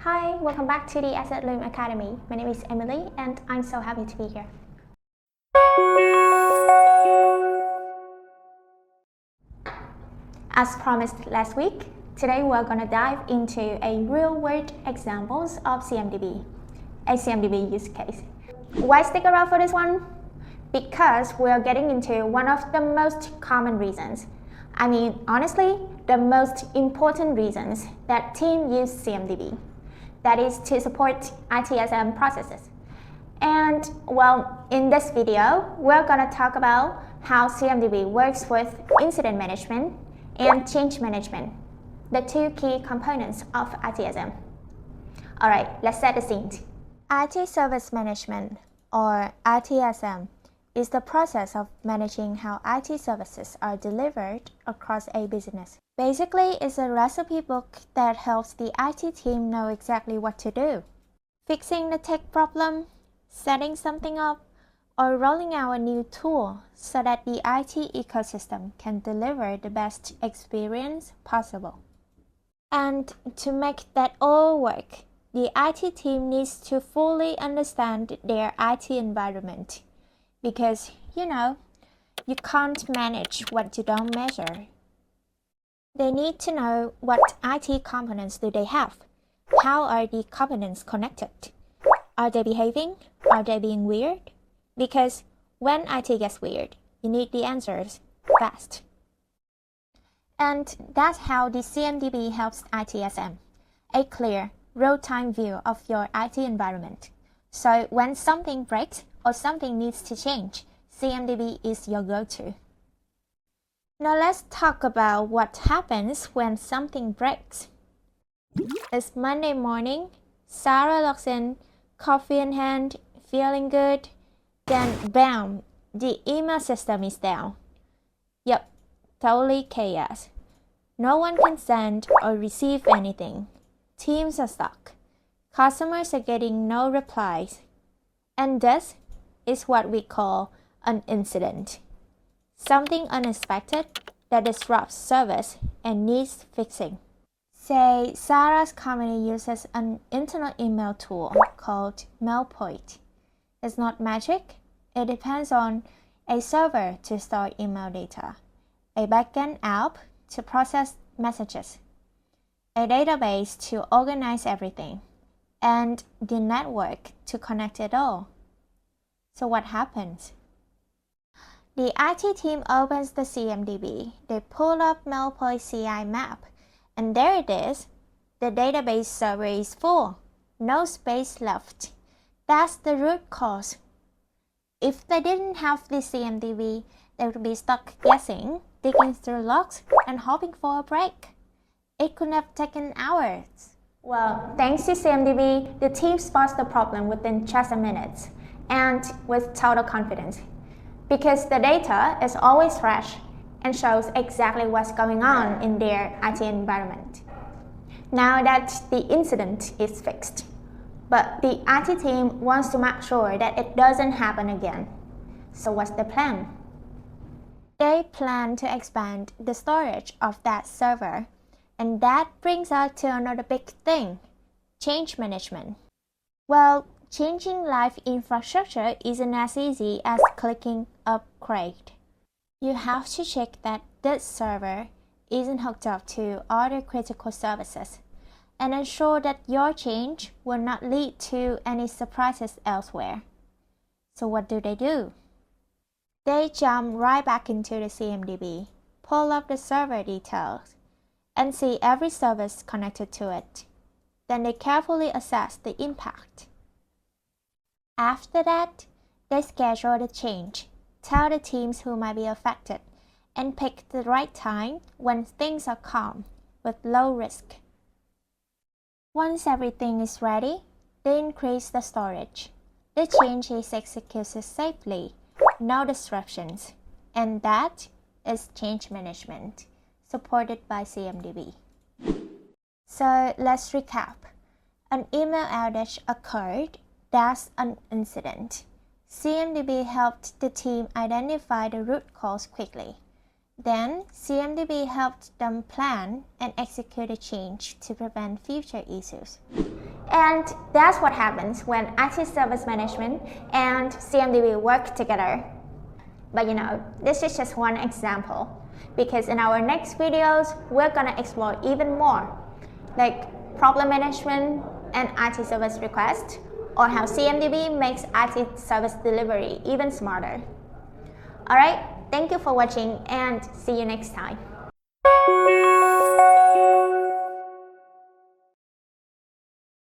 Hi, welcome back to the AssetLoom Academy. My name is Emily and I'm so happy to be here. As promised last week, today we're going to dive into a real-world examples of CMDB, a CMDB use case. Why stick around for this one? Because we're getting into one of the most common reasons. I mean, honestly, the most important reasons that teams use CMDB. That is to support ITSM processes. And well, in this video, we're going to talk about how CMDB works with incident management and change management, the two key components of ITSM. Alright, let's set the scene. IT Service Management, or ITSM, is the process of managing how IT services are delivered across a business. Basically, it's a recipe book that helps the IT team know exactly what to do. Fixing the tech problem, setting something up, or rolling out a new tool so that the IT ecosystem can deliver the best experience possible. And to make that all work, the IT team needs to fully understand their IT environment. Because, you can't manage what you don't measure. They need to know what IT components do they have. How are the components connected? Are they behaving? Are they being weird? Because when IT gets weird, you need the answers fast. And that's how the CMDB helps ITSM, a clear, real-time view of your IT environment. So when something breaks or something needs to change, CMDB is your go-to. Now let's talk about what happens when something breaks. It's Monday morning, Sarah logs in, coffee in hand, feeling good, then bam, the email system is down. Yep, totally chaos. No one can send or receive anything. Teams are stuck. Customers are getting no replies. And this is what we call an incident. Something unexpected that disrupts service and needs fixing. Say Sarah's company uses an internal email tool called MailPoint. It's not magic. It depends on a server to store email data, a backend app to process messages, a database to organize everything, and the network to connect it all. So what happens? The IT team opens the CMDB. They pull up MailPoint CI map, and there it is. The database server is full. No space left. That's the root cause. If they didn't have the CMDB, they would be stuck guessing, digging through logs, and hoping for a break. It could have taken hours. Well, thanks to CMDB, the team spots the problem within just a minute, and with total confidence. Because the data is always fresh and shows exactly what's going on in their IT environment. Now that the incident is fixed, but the IT team wants to make sure that it doesn't happen again. So what's the plan? They plan to expand the storage of that server, and that brings us to another big thing, change management. Well, changing live infrastructure isn't as easy as clicking upgrade. You have to check that this server isn't hooked up to other critical services and ensure that your change will not lead to any surprises elsewhere. So what do? They jump right back into the CMDB, pull up the server details, and see every service connected to it. Then they carefully assess the impact. After that, they schedule the change, tell the teams who might be affected, and pick the right time when things are calm, with low risk. Once everything is ready, they increase the storage. The change is executed safely, no disruptions, and that is change management, supported by CMDB. So let's recap. An email outage occurred. That's an incident. CMDB helped the team identify the root cause quickly. Then, CMDB helped them plan and execute a change to prevent future issues. And that's what happens when IT service management and CMDB work together. But this is just one example, because in our next videos, we're gonna explore even more, like problem management and IT service request, or how CMDB makes IT service delivery even smarter. Alright, thank you for watching and see you next time.